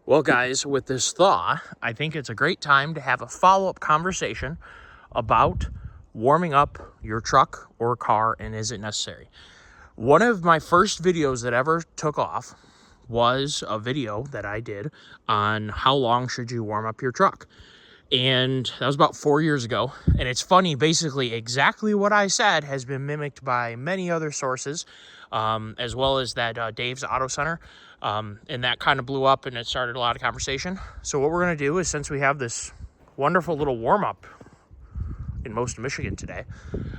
Well, guys, with this thaw, I think it's a great time to have a follow-up conversation about warming up your truck or car, and is it necessary? One of my first videos that ever took off was a video that I did on how long should you warm up your truck. And that was about 4 years ago. And it's funny, basically exactly what I said has been mimicked by many other sources, as well as that Dave's Auto Center. And that kind of blew up and it started a lot of conversation. So what we're going to do is, since we have this wonderful little warm-up in most of Michigan today,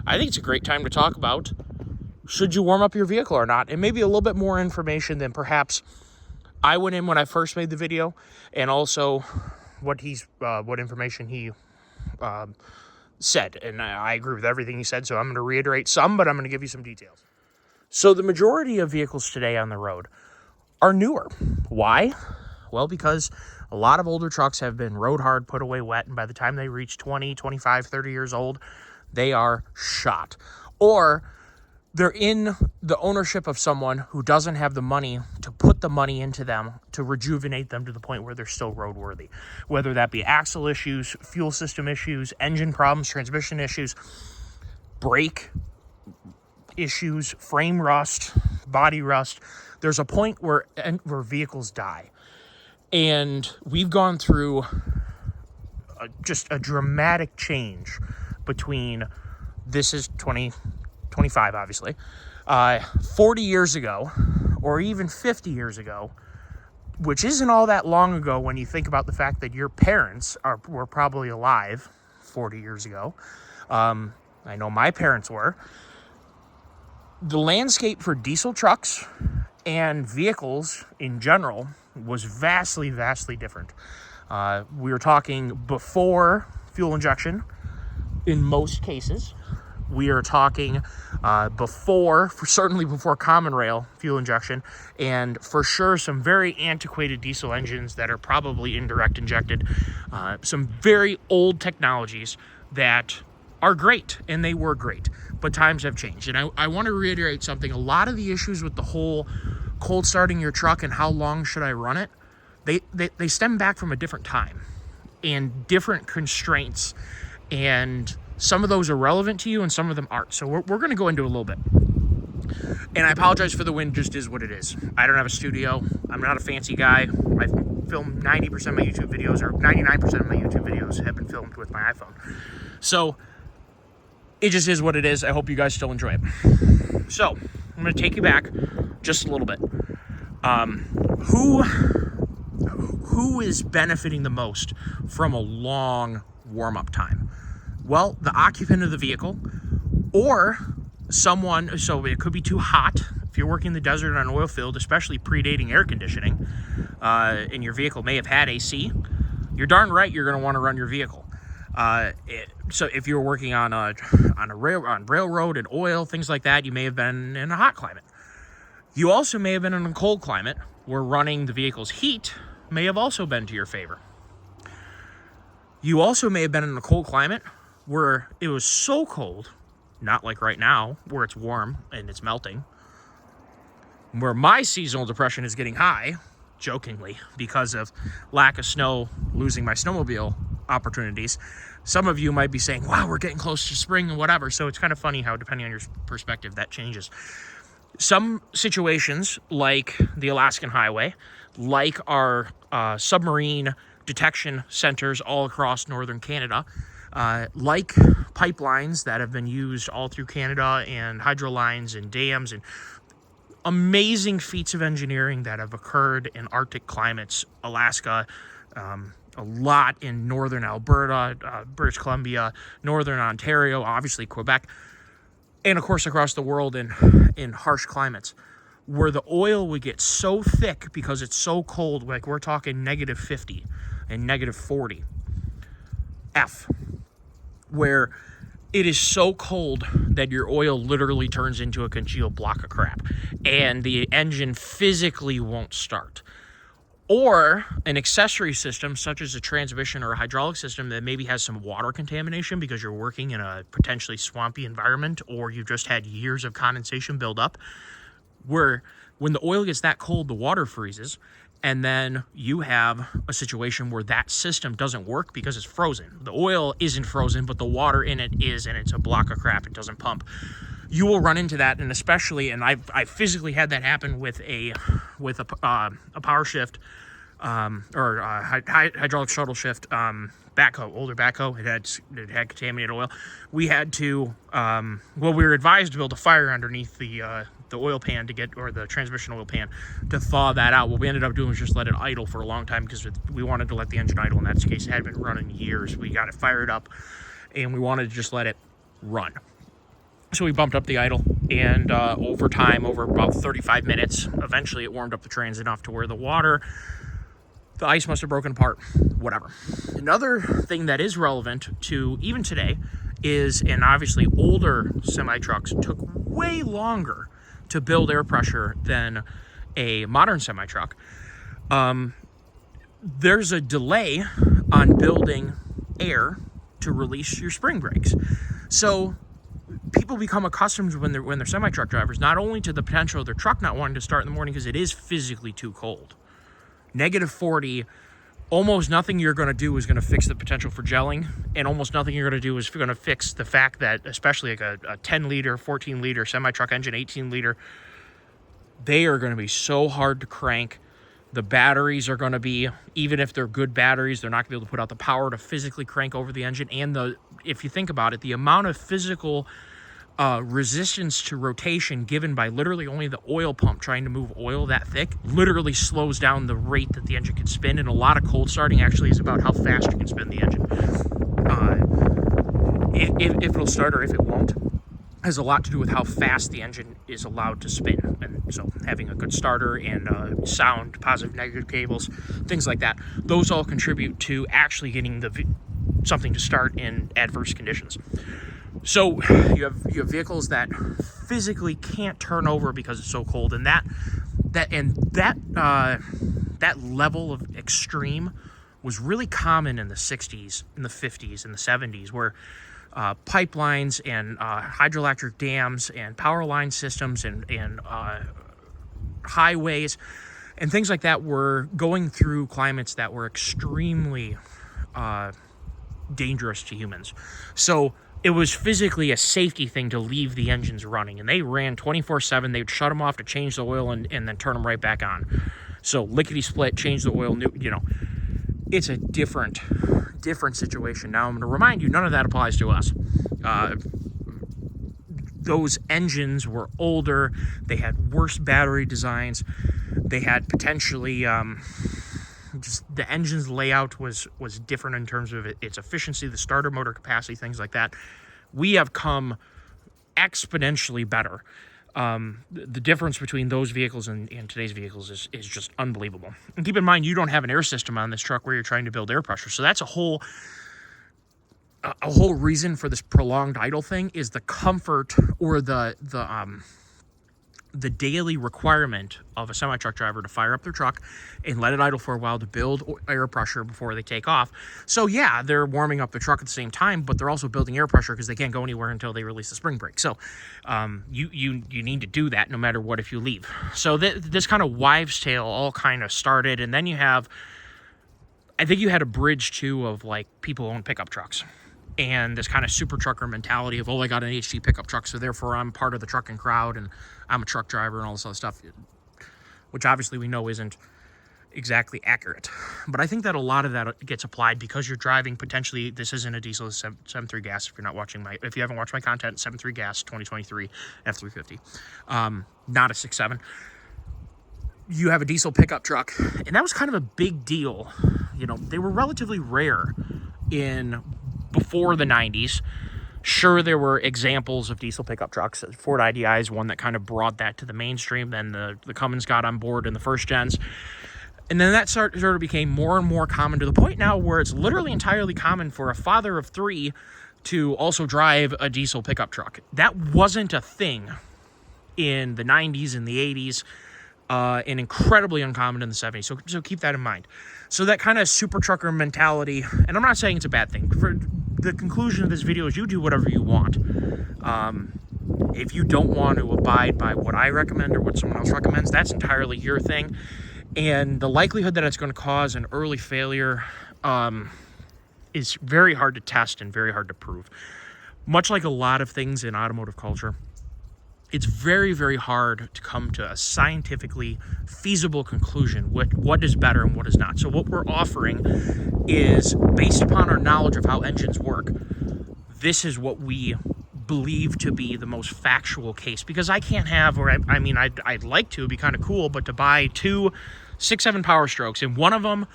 I think it's a great time to talk about, should you warm up your vehicle or not? And maybe a little bit more information than perhaps I went in when I first made the video, and also what information he said. And I agree with everything he said, so I'm going to reiterate some, but I'm going to give you some details. So the majority of vehicles today on the road are newer. Why? Well, because a lot of older trucks have been road hard, put away wet, and by the time they reach 20, 25, 30 years old, they are shot. Or they're in the ownership of someone who doesn't have the money to put the money into them to rejuvenate them to the point where they're still roadworthy. Whether that be axle issues, fuel system issues, engine problems, transmission issues, brake issues, frame rust, body rust. There's a point where vehicles die. And we've gone through just a dramatic change between, this is 2025, obviously, 40 years ago, or even 50 years ago, which isn't all that long ago when you think about the fact that your parents were probably alive 40 years ago. I know my parents were. The landscape for diesel trucks and vehicles in general was vastly, vastly different. We were talking before fuel injection in most cases. We are talking certainly before common rail fuel injection, and for sure some very antiquated diesel engines that are probably indirect injected. Some very old technologies that are great, and they were great, but times have changed. And I want to reiterate something. A lot of the issues with the whole cold starting your truck and how long should I run it, they stem back from a different time and different constraints, and some of those are relevant to you and some of them aren't. So we're going to go into a little bit. And I apologize for the wind, just is what it is. I don't have a studio. I'm not a fancy guy. I film 90% of my YouTube videos, or 99% of my YouTube videos have been filmed with my iPhone. So it just is what it is. I hope you guys still enjoy it. So I'm going to take you back just a little bit. Who is benefiting the most from a long warm-up time? Well, the occupant of the vehicle, or someone, so it could be too hot. If you're working in the desert on an oil field, especially predating air conditioning, and your vehicle may have had AC, you're darn right you're going to want to run your vehicle. So if you're working on railroad and oil, things like that, you may have been in a hot climate. You also may have been in a cold climate where running the vehicle's heat may have also been to your favor. You also may have been in a cold climate where it was so cold, not like right now where it's warm and it's melting, where my seasonal depression is getting high, jokingly, because of lack of snow, losing my snowmobile opportunities. Some of you might be saying, wow, we're getting close to spring and whatever. So it's kind of funny how, depending on your perspective, that changes. Some situations, like the Alaskan Highway, like our submarine detection centers all across northern Canada, like pipelines that have been used all through Canada, and hydro lines and dams, and amazing feats of engineering that have occurred in Arctic climates, Alaska, a lot in northern Alberta, British Columbia, northern Ontario, obviously Quebec, and of course across the world in harsh climates, where the oil would get so thick because it's so cold, like we're talking negative 50 and negative 40 F, where it is so cold that your oil literally turns into a congealed block of crap and the engine physically won't start. Or an accessory system such as a transmission or a hydraulic system that maybe has some water contamination because you're working in a potentially swampy environment, or you just had years of condensation build up, where when the oil gets that cold, the water freezes And then you have a situation where that system doesn't work because it's frozen. The oil isn't frozen, but the water in it is, and it's a block of crap. It doesn't pump. You will run into that, and especially, and I physically had that happen with a power shift or hydraulic shuttle shift backhoe, older backhoe. It had contaminated oil. We had to we were advised to build a fire underneath the oil pan to get, or the transmission oil pan, to thaw that out. What we ended up doing was just let it idle for a long time because we wanted to let the engine idle. In that case, it had been running years. We got it fired up, and we wanted to just let it run. So we bumped up the idle, and over time, over about 35 minutes, eventually it warmed up the trans enough to where the ice must have broken apart, whatever. Another thing that is relevant to even today is, and obviously older semi-trucks took way longer to build air pressure than a modern semi-truck. There's a delay on building air to release your spring brakes. So people become accustomed when they're semi-truck drivers, not only to the potential of their truck not wanting to start in the morning because it is physically too cold. -40, almost nothing you're going to do is going to fix the potential for gelling, and almost nothing you're going to do is going to fix the fact that, especially like a 10-liter, 14-liter semi-truck engine, 18-liter, they are going to be so hard to crank. The batteries are going to be, even if they're good batteries, they're not going to be able to put out the power to physically crank over the engine. And if you think about it, the amount of physical resistance to rotation given by literally only the oil pump trying to move oil that thick literally slows down the rate that the engine can spin. And a lot of cold starting actually is about how fast you can spin the engine. If it'll start or if it won't has a lot to do with how fast the engine is allowed to spin. And so having a good starter and sound, positive, negative cables, things like that, those all contribute to actually getting something to start in adverse conditions. So you have vehicles that physically can't turn over because it's so cold, and that level of extreme was really common in the 60s, in the 50s, in the 70s, where pipelines and hydroelectric dams and power line systems and highways and things like that were going through climates that were extremely dangerous to humans. So it was physically a safety thing to leave the engines running, and they ran 24/7. They would shut them off to change the oil and then turn them right back on. So lickety split, change the oil, it's a different situation. Now I'm going to remind you, none of that applies to us. Those engines were older. They had worse battery designs. They had potentially just the engine's layout was different in terms of its efficiency, the starter motor capacity, things like that. We have come exponentially better. The difference between those vehicles and today's vehicles is just unbelievable. And keep in mind, you don't have an air system on this truck where you're trying to build air pressure. So that's a whole reason for this prolonged idle thing is the comfort or the daily requirement of a semi-truck driver to fire up their truck and let it idle for a while to build air pressure before they take off. So yeah, they're warming up the truck at the same time, but they're also building air pressure because they can't go anywhere until they release the spring brake. So you need to do that no matter what if you leave. So this kind of wives' tale all kind of started, and then I think you had a bridge too of like people who own pickup trucks. And this kind of super trucker mentality of, I got an HG pickup truck, so therefore I'm part of the trucking crowd and I'm a truck driver and all this other stuff, which obviously we know isn't exactly accurate. But I think that a lot of that gets applied because you're driving potentially, this isn't a diesel, it's 7.3 gas. If you haven't watched my content, 7.3 gas, 2023 F350, not a 6.7. You have a diesel pickup truck, and that was kind of a big deal. They were relatively rare before the 90s. Sure, there were examples of diesel pickup trucks. Ford IDI is one that kind of brought that to the mainstream. Then the Cummins got on board in the first gens. And then that sort of became more and more common to the point now where it's literally entirely common for a father of three to also drive a diesel pickup truck. That wasn't a thing in the 90s and the 80s. And incredibly uncommon in the 70s. So keep that in mind. So that kind of super trucker mentality, and I'm not saying it's a bad thing. For the conclusion of this video is you do whatever you want. If you don't want to abide by what I recommend or what someone else recommends, that's entirely your thing. And the likelihood that it's going to cause an early failure is very hard to test and very hard to prove. Much like a lot of things in automotive culture, it's very, very hard to come to a scientifically feasible conclusion what is better and what is not. So what we're offering is, based upon our knowledge of how engines work, this is what we believe to be the most factual case. Because I can't have, or I mean, I'd like to, it'd be kind of cool, but to buy two 6.7 Power Strokes, and one of them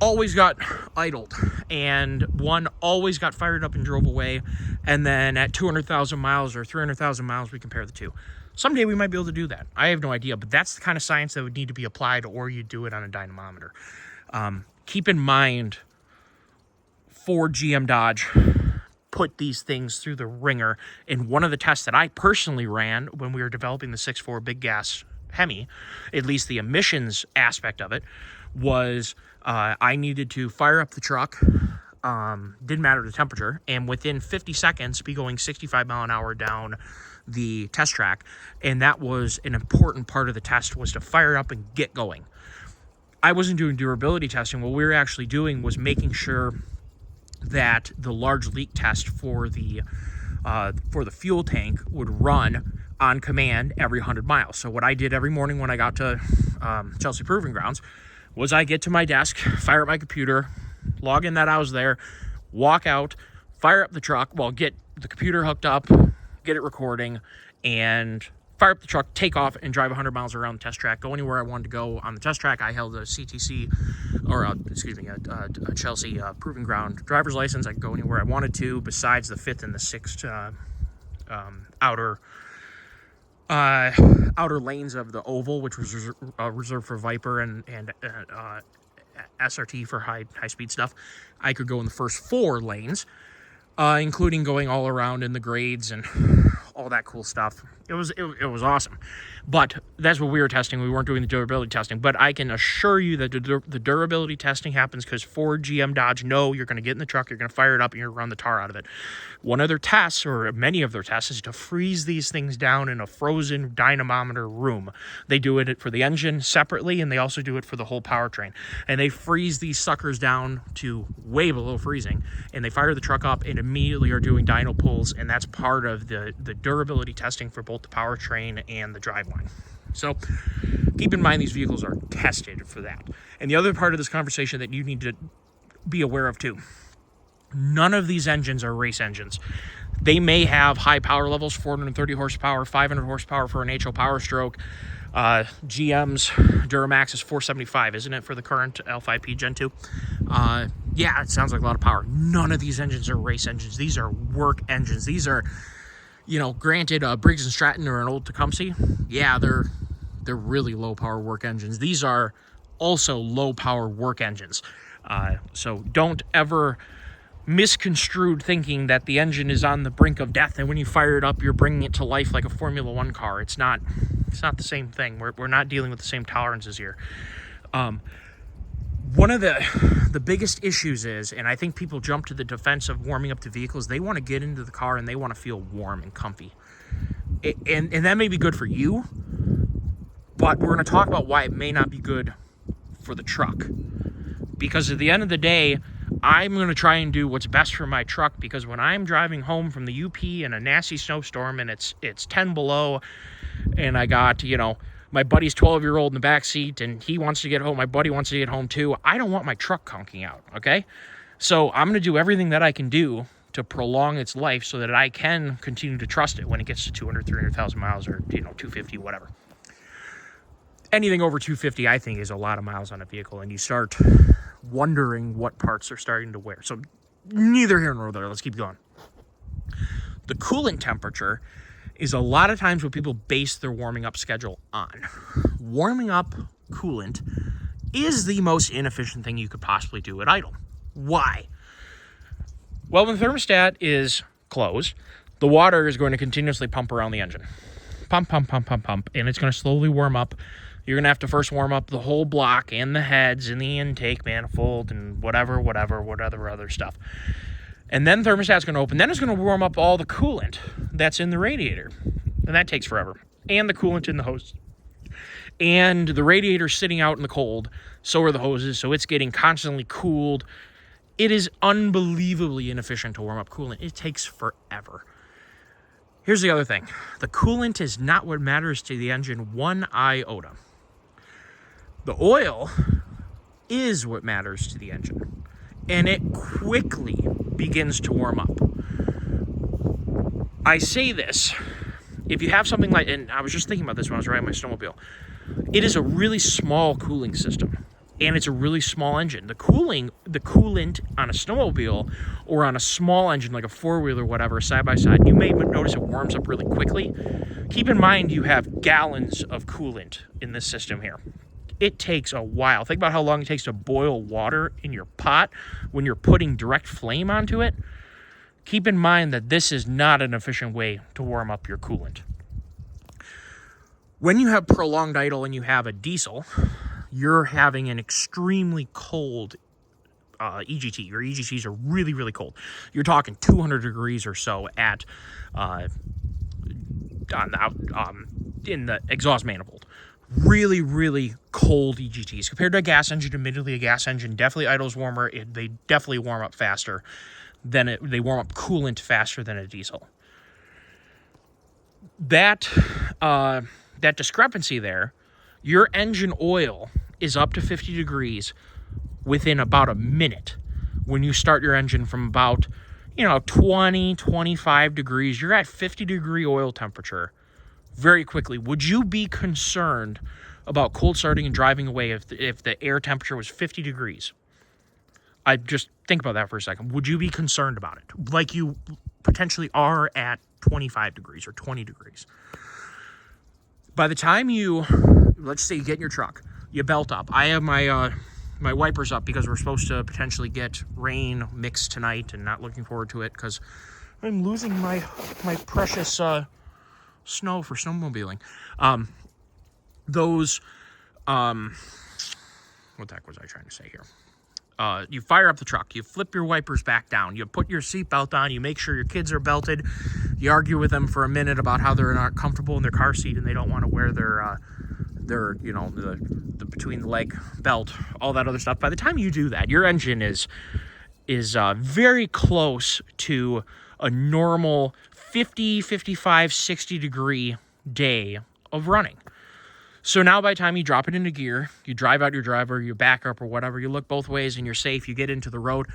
always got idled, and one always got fired up and drove away, and then at 200,000 miles or 300,000 miles, we compare the two. Someday we might be able to do that. I have no idea, but that's the kind of science that would need to be applied, or you do it on a dynamometer. Keep in mind, Ford, GM, Dodge put these things through the ringer. In one of the tests that I personally ran when we were developing the 6.4 big gas Hemi, at least the emissions aspect of it, was I needed to fire up the truck, didn't matter the temperature, and within 50 seconds be going 65 mile an hour down the test track. And that was an important part of the test, was to fire up and get going. I wasn't doing durability testing. What we were actually doing was making sure that the large leak test for the fuel tank would run on command every 100 miles. So what I did every morning when I got to Chelsea Proving Grounds was I get to my desk, fire up my computer, log in that I was there, walk out, fire up the truck, get the computer hooked up, get it recording, and fire up the truck, take off, and drive 100 miles around the test track, go anywhere I wanted to go on the test track. I held a CTC, or a Chelsea Proving Ground driver's license. I could go anywhere I wanted to, besides the 5th and the 6th outer lanes of the oval, which was reserved for Viper and SRT for high speed stuff. I could go in the first 4 lanes, including going all around in the grades and all that cool stuff. It was awesome. But that's what we were testing. We weren't doing the durability testing. But I can assure you that the durability testing happens because Ford, GM, Dodge know you're going to get in the truck, you're going to fire it up, and you're going to run the tar out of it. One of their tests, or many of their tests, is to freeze these things down in a frozen dynamometer room. They do it for the engine separately, and they also do it for the whole powertrain. And they freeze these suckers down to way below freezing, and they fire the truck up and immediately are doing dyno pulls, and that's part of the durability testing for both the powertrain and the driveline. So keep in mind, these vehicles are tested for that. And the other part of this conversation that you need to be aware of too, none of these engines are race engines. They may have high power levels, 430 horsepower, 500 horsepower for an HO Power Stroke. GM's Duramax is 475, isn't it, for the current L5P Gen 2? Yeah, it sounds like a lot of power. None of these engines are race engines. These are work engines. These are, granted, Briggs & Stratton or an old Tecumseh, yeah, they're really low power work engines. These are also low power work engines. So don't ever misconstrued thinking that the engine is on the brink of death, and when you fire it up, you're bringing it to life like a Formula One car. It's not the same thing. We're not dealing with the same tolerances here. One of the biggest issues is, and I think people jump to the defense of warming up the vehicles, they want to get into the car and they want to feel warm and comfy. And that may be good for you, but we're going to talk about why it may not be good for the truck. Because at the end of the day, I'm going to try and do what's best for my truck, because when I'm driving home from the UP in a nasty snowstorm and it's 10 below, and I got, my buddy's 12-year-old in the back seat, and he wants to get home, my buddy wants to get home too, I don't want my truck conking out, okay? So I'm going to do everything that I can do to prolong its life so that I can continue to trust it when it gets to 200, 300,000 miles, or, 250, whatever. Anything over 250, I think, is a lot of miles on a vehicle, and you start wondering what parts are starting to wear. So neither here nor there. Let's keep going. The coolant temperature is a lot of times what people base their warming up schedule on. Warming up coolant is the most inefficient thing you could possibly do at idle. Why? Well, when the thermostat is closed, the water is going to continuously pump around the engine. Pump, pump, pump, pump, pump, and it's going to slowly warm up. You're going to have to first warm up the whole block and the heads and the intake manifold and whatever other stuff. And then thermostat's going to open. Then it's going to warm up all the coolant that's in the radiator. And that takes forever. And the coolant in the hose and the radiator's sitting out in the cold, so are the hoses, so it's getting constantly cooled. It is unbelievably inefficient to warm up coolant. It takes forever. Here's the other thing. The coolant is not what matters to the engine one iota. The oil is what matters to the engine, and it quickly begins to warm up. I say this, if you have something like, and I was just thinking about this when I was riding my snowmobile, it is a really small cooling system, and it's a really small engine. The coolant on a snowmobile or on a small engine like a four-wheeler or whatever, side-by-side, you may notice it warms up really quickly. Keep in mind you have gallons of coolant in this system here. It takes a while. Think about how long it takes to boil water in your pot when you're putting direct flame onto it. Keep in mind that this is not an efficient way to warm up your coolant. When you have prolonged idle and you have a diesel, you're having an extremely cold EGT. Your EGTs are really, really cold. You're talking 200 degrees or so at in the exhaust manifold. Really, really cold EGTs. Compared to a gas engine, admittedly, a gas engine definitely idles warmer. They definitely warm up faster than they warm up coolant faster than a diesel. That discrepancy there, your engine oil is up to 50 degrees within about a minute. When you start your engine from about 20, 25 degrees, you're at 50 degree oil temperature very quickly. Would you be concerned about cold starting and driving away if the air temperature was 50 degrees? I just think about that for a second. Would you be concerned about it? Like you potentially are at 25 degrees or 20 degrees. By the time let's say you get in your truck, you belt up. I have my wipers up because we're supposed to potentially get rain mixed tonight, and not looking forward to it because I'm losing my precious snow for snowmobiling. What the heck was I trying to say here? You fire up the truck, you flip your wipers back down, you put your seatbelt on, you make sure your kids are belted, you argue with them for a minute about how they're not comfortable in their car seat and they don't want to wear their the between the leg belt, all that other stuff. By the time you do that, your engine is very close to a normal 50, 55, 60 degree day of running. So now by the time you drop it into gear, you drive out your driver, you back up or whatever, you look both ways and you're safe, you get into the road,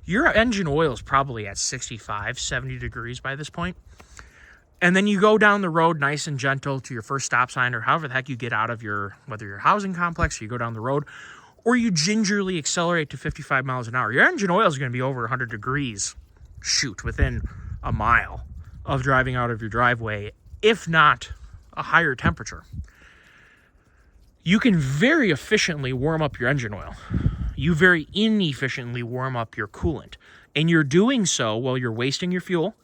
your engine oil is probably at 65, 70 degrees by this point. And then you go down the road nice and gentle to your first stop sign or however the heck you get out of whether your housing complex or you go down the road, or you gingerly accelerate to 55 miles an hour. Your engine oil is going to be over 100 degrees, within a mile of driving out of your driveway, if not a higher temperature. You can very efficiently warm up your engine oil. You very inefficiently warm up your coolant. And you're doing so while you're wasting your fuel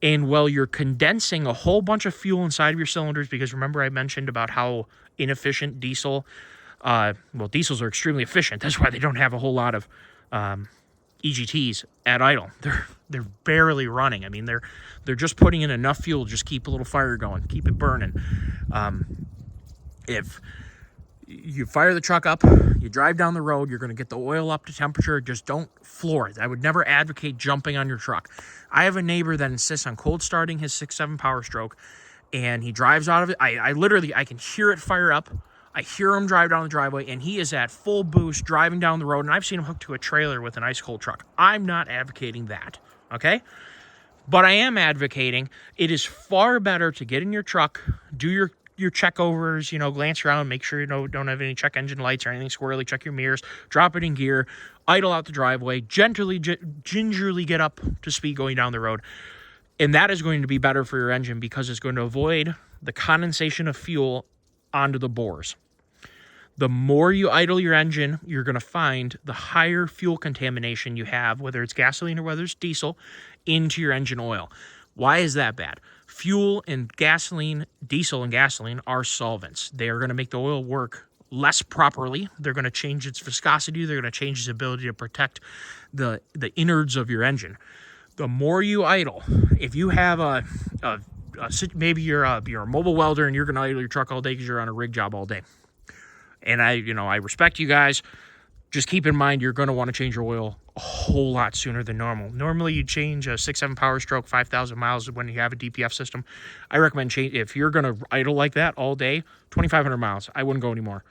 and while you're condensing a whole bunch of fuel inside of your cylinders, because remember I mentioned about how inefficient diesels are extremely efficient. That's why they don't have a whole lot of EGTs at idle. They're barely running. I mean, they're just putting in enough fuel to just keep a little fire going, keep it burning. If you fire the truck up, you drive down the road, you're going to get the oil up to temperature. Just don't floor it. I would never advocate jumping on your truck. I have a neighbor that insists on cold starting his 6.7 Power Stroke, and he drives out of it. I can hear it fire up. I hear him drive down the driveway, and he is at full boost driving down the road, and I've seen him hooked to a trailer with an ice cold truck. I'm not advocating that, okay? But I am advocating it is far better to get in your truck, do your check overs, glance around, make sure you don't have any check engine lights or anything squirrely, check your mirrors, drop it in gear, idle out the driveway, gingerly get up to speed going down the road. And that is going to be better for your engine because it's going to avoid the condensation of fuel onto the bores. The more you idle your engine, you're going to find the higher fuel contamination you have, whether it's gasoline or whether it's diesel, into your engine oil. Why is that bad? Fuel and gasoline, diesel and gasoline are solvents. They are going to make the oil work less properly. They're going to change its viscosity. They're going to change its ability to protect the innards of your engine. The more you idle, if you have maybe you're a mobile welder and you're going to idle your truck all day because you're on a rig job all day. And I respect you guys. Just keep in mind, you're going to want to change your oil a whole lot sooner than normal. Normally, you change a 6.7 Power Stroke, 5,000 miles when you have a DPF system. I recommend if you're going to idle like that all day, 2,500 miles. I wouldn't go anymore.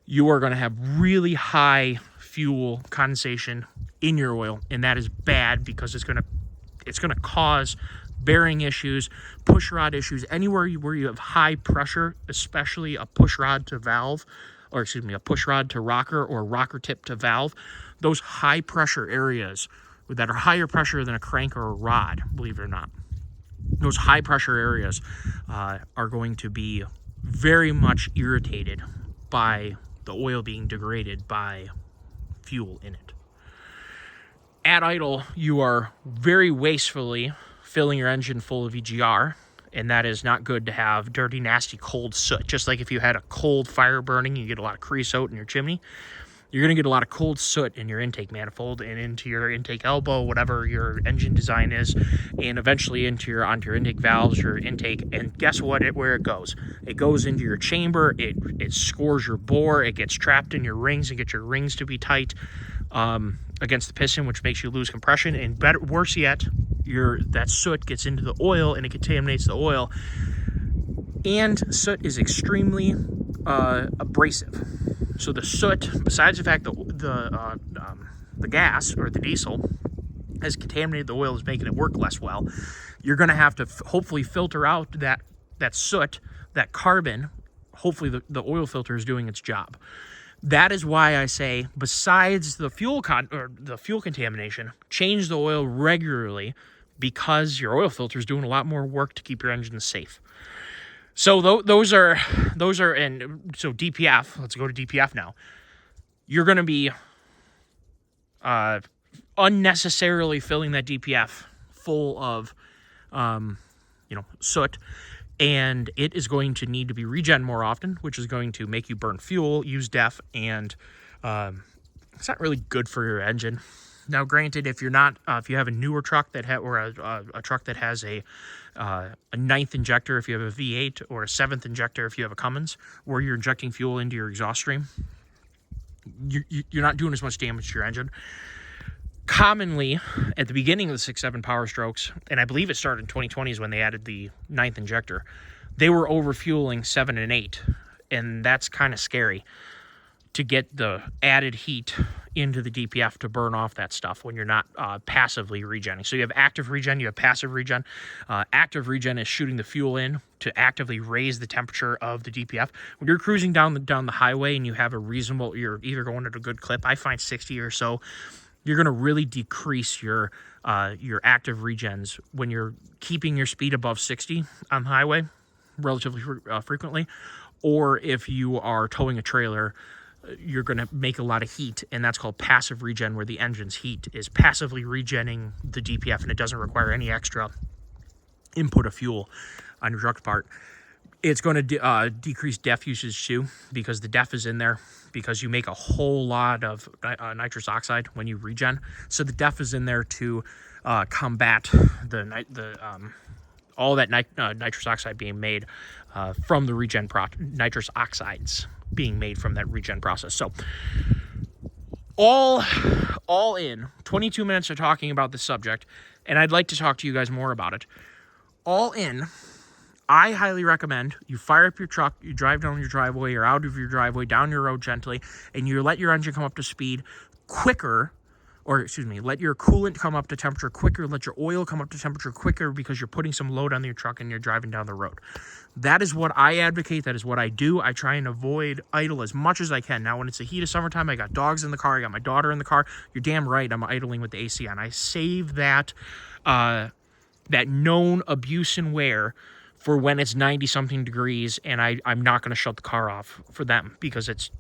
You are going to have really high fuel condensation in your oil, and that is bad because it's going to cause bearing issues, push rod issues, anywhere where you have high pressure, especially a push rod to valve, or excuse me, a push rod to rocker or rocker tip to valve. Those high pressure areas that are higher pressure than a crank or a rod, believe it or not, those high pressure areas are going to be very much irritated by the oil being degraded by fuel in it. At idle, you are very wastefully filling your engine full of EGR, and that is not good to have dirty, nasty, cold soot. Just like if you had a cold fire burning, you get a lot of creosote in your chimney. You're going to get a lot of cold soot in your intake manifold and into your intake elbow, whatever your engine design is, and eventually onto your intake valves, your intake. And guess what? Where it goes? It goes into your chamber. It scores your bore. It gets trapped in your rings and gets your rings to be tight against the piston, which makes you lose compression. And worse yet, that soot gets into the oil and it contaminates the oil. And soot is extremely abrasive. So the soot, besides the fact that the gas or the diesel has contaminated the oil, is making it work less well, you're going to have to hopefully filter out that soot, that carbon. Hopefully the oil filter is doing its job. That is why I say, besides the fuel contamination, change the oil regularly, because your oil filter is doing a lot more work to keep your engine safe. So those are, and so DPF, let's go to DPF now. You're going to be unnecessarily filling that DPF full of, soot, and it is going to need to be regen more often, which is going to make you burn fuel, use DEF, and it's not really good for your engine. Now, granted, if you have a newer truck or a truck that has a 9th injector, if you have a V8, or a 7th injector, if you have a Cummins, where you're injecting fuel into your exhaust stream, you're not doing as much damage to your engine. Commonly, at the beginning of the 6.7 Power Strokes, and I believe it started in 2020 is when they added the 9th injector, they were overfueling 7 and 8, and that's kind of scary to get the added heat into the DPF to burn off that stuff when you're not passively regenning. So you have active regen, you have passive regen. Active regen is shooting the fuel in to actively raise the temperature of the DPF. When you're cruising down the highway and you have you're either going at a good clip, I find 60 or so, you're going to really decrease your active regens when you're keeping your speed above 60 on the highway relatively frequently, or if you are towing a trailer, you're going to make a lot of heat, and that's called passive regen, where the engine's heat is passively regenning the DPF, and it doesn't require any extra input of fuel on your truck's part. It's going to decrease DEF usage too, because the DEF is in there, because you make a whole lot of nitrous oxide when you regen. So the DEF is in there to combat all that nitrous oxide being made from the regen nitrous oxides being made from that regen process. So all in 22 minutes of talking about this subject, and I'd like to talk to you guys more about it. All in, I highly recommend you fire up your truck, you drive down your driveway or out of your driveway, down your road gently, and you let your engine come up to speed quicker, let your coolant come up to temperature quicker, let your oil come up to temperature quicker, because you're putting some load on your truck and you're driving down the road. That is what I advocate. That is what I do. I try and avoid idle as much as I can. Now, when it's the heat of summertime, I got dogs in the car, I got my daughter in the car, you're damn right I'm idling with the AC on. I save that known abuse and wear for when it's 90-something degrees and I'm not going to shut the car off for them, because it's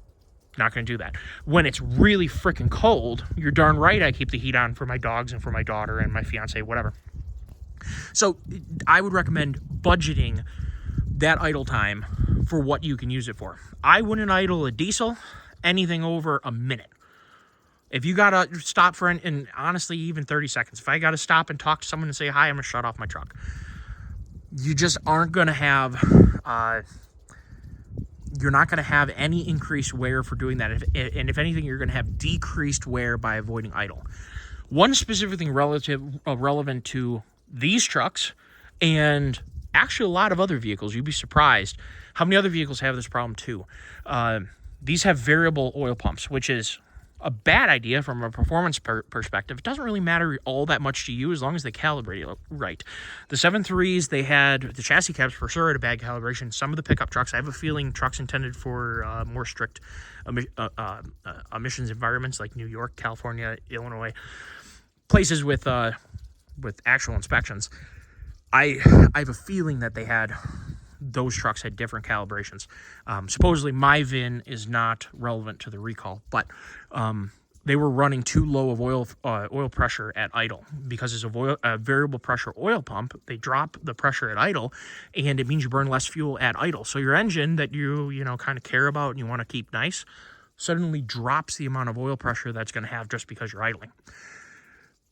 not going to do that. When it's really freaking cold, you're darn right I keep the heat on for my dogs and for my daughter and my fiance, whatever. So I would recommend budgeting that idle time for what you can use it for. I wouldn't idle a diesel anything over a minute. If you got to stop for, and honestly, even 30 seconds, if I got to stop and talk to someone and say hi, I'm going to shut off my truck. You just aren't going to have, you're not going to have any increased wear for doing that. And if anything, you're going to have decreased wear by avoiding idle. One specific thing relevant to these trucks, and actually a lot of other vehicles, you'd be surprised how many other vehicles have this problem too. These have variable oil pumps, which is a bad idea from a performance perspective. It doesn't really matter all that much to you as long as they calibrate it right. The 7.3s, they had the chassis cabs for sure had a bad calibration. Some of the pickup trucks, I have a feeling trucks intended for more strict emissions environments like New York, California, Illinois, places with actual inspections. I have a feeling that those trucks had different calibrations. Supposedly my VIN is not relevant to the recall, but they were running too low of oil pressure at idle. Because it's a variable pressure oil pump, they drop the pressure at idle, and it means you burn less fuel at idle. So your engine that you kind of care about and you want to keep nice suddenly drops the amount of oil pressure that's going to have just because you're idling.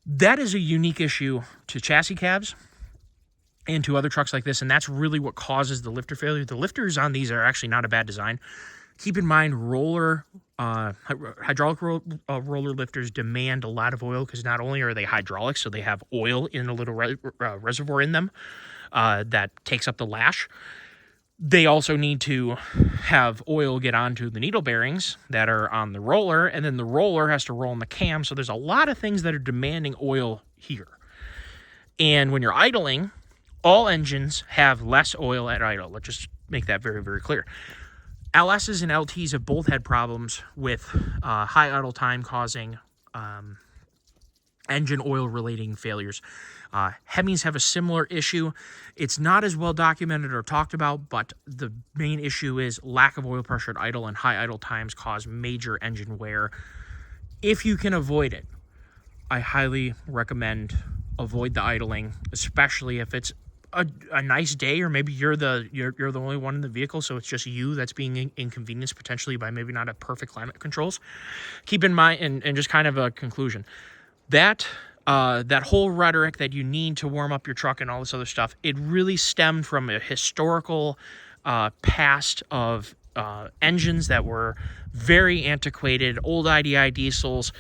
That is a unique issue to chassis cabs and to other trucks like this, and that's really what causes the lifter failure. The lifters on these are actually not a bad design. Keep in mind, hydraulic roller lifters demand a lot of oil because not only are they hydraulic, so they have oil in a little reservoir in them that takes up the lash. They also need to have oil get onto the needle bearings that are on the roller, and then the roller has to roll in the cam. So there's a lot of things that are demanding oil here. And when you're idling, all engines have less oil at idle. Let's just make that very, very clear. LSs and LTs have both had problems with high idle time causing engine oil relating failures. Hemis have a similar issue. It's not as well documented or talked about, but the main issue is lack of oil pressure at idle, and high idle times cause major engine wear. If you can avoid it, I highly recommend avoid the idling, especially if it's a nice day, or maybe you're the only one in the vehicle, so it's just you that's being inconvenienced potentially by maybe not a perfect climate controls. Keep in mind, and just kind of a conclusion, that whole rhetoric that you need to warm up your truck and all this other stuff, it really stemmed from a historical past of engines that were very antiquated, old IDI diesels,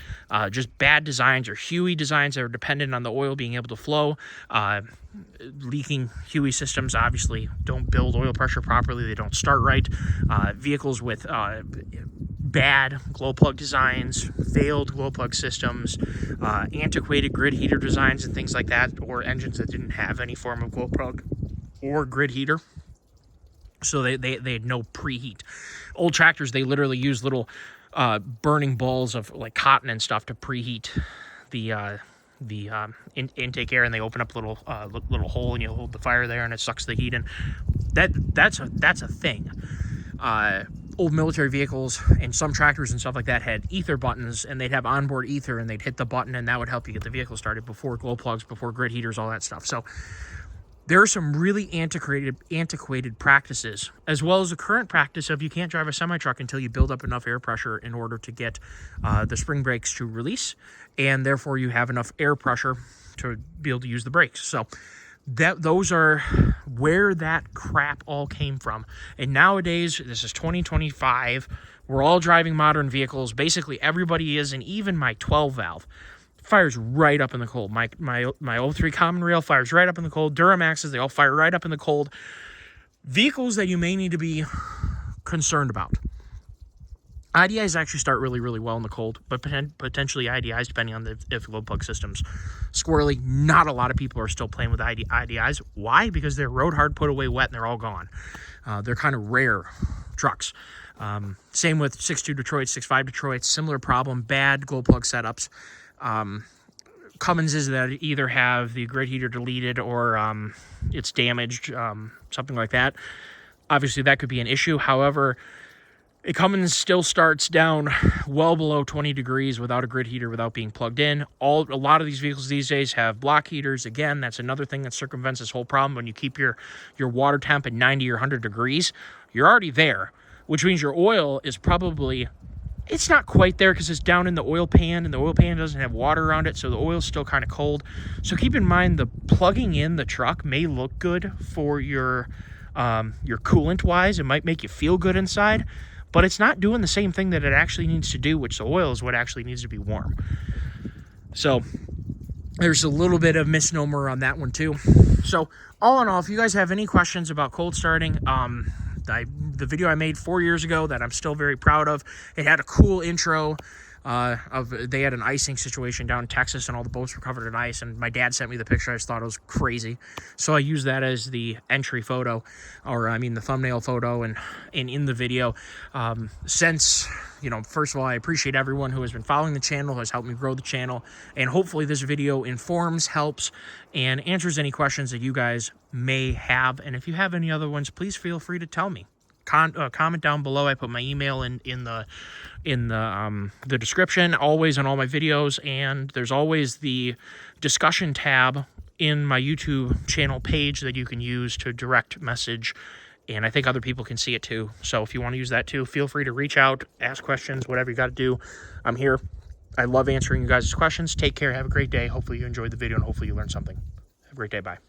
just bad designs or HUE designs that are dependent on the oil being able to flow. Leaking HUE systems obviously don't build oil pressure properly. They don't start right. Vehicles with bad glow plug designs, failed glow plug systems, antiquated grid heater designs and things like that, or engines that didn't have any form of glow plug or grid heater. So they had no preheat. Old tractors, they literally use little burning balls of like cotton and stuff to preheat the intake air, and they open up a little hole, and you hold the fire there, and it sucks the heat in. That's a thing. Old military vehicles and some tractors and stuff like that had ether buttons, and they'd have onboard ether, and they'd hit the button, and that would help you get the vehicle started before glow plugs, before grid heaters, all that stuff. So there are some really antiquated practices, as well as the current practice of you can't drive a semi-truck until you build up enough air pressure in order to get the spring brakes to release, and therefore you have enough air pressure to be able to use the brakes. So those are where that crap all came from. And nowadays, this is 2025, we're all driving modern vehicles. Basically, everybody is, and even my 12-valve fires right up in the cold. My 03 Common Rail fires right up in the cold. Duramaxes, they all fire right up in the cold. Vehicles that you may need to be concerned about. IDIs actually start really, really well in the cold, but potentially IDIs, depending on if glow plug system's squirrely. Not a lot of people are still playing with IDIs. Why? Because they're road hard, put away wet, and they're all gone. They're kind of rare trucks. Same with 6.2 Detroit, 6.5 Detroit, similar problem, bad glow plug setups. Cummins is that either have the grid heater deleted or it's damaged, something like that. Obviously, that could be an issue. However, a Cummins still starts down well below 20 degrees without a grid heater, without being plugged in. A lot of these vehicles these days have block heaters. Again, that's another thing that circumvents this whole problem. When you keep your water temp at 90 or 100 degrees, you're already there, which means your oil is probably, it's not quite there because it's down in the oil pan, and the oil pan doesn't have water around it, so the oil's still kind of cold. So keep in mind, the plugging in the truck may look good for your Your coolant wise, it might make you feel good inside, but it's not doing the same thing that it actually needs to do, which the oil is what actually needs to be warm. So there's a little bit of misnomer on that one too. So all in all, if you guys have any questions about cold starting, the video I made 4 years ago that I'm still very proud of, it had a cool intro. They had an icing situation down in Texas and all the boats were covered in ice, and my dad sent me the picture. I just thought it was crazy, so I used that as the entry photo, or I mean the thumbnail photo, and in the video. Since, you know, first of all, I appreciate everyone who has been following the channel, has helped me grow the channel, and hopefully this video informs, helps, and answers any questions that you guys may have. And if you have any other ones, please feel free to tell me. Comment down below. I put my email in the description, always on all my videos, and there's always the discussion tab in my YouTube channel page that you can use to direct message, and I think other people can see it too. So if you want to use that too, feel free to reach out, ask questions, whatever you got to do. I'm here. I love answering you guys' questions. Take care. Have a great day. Hopefully you enjoyed the video, and hopefully you learned something. Have a great day. Bye.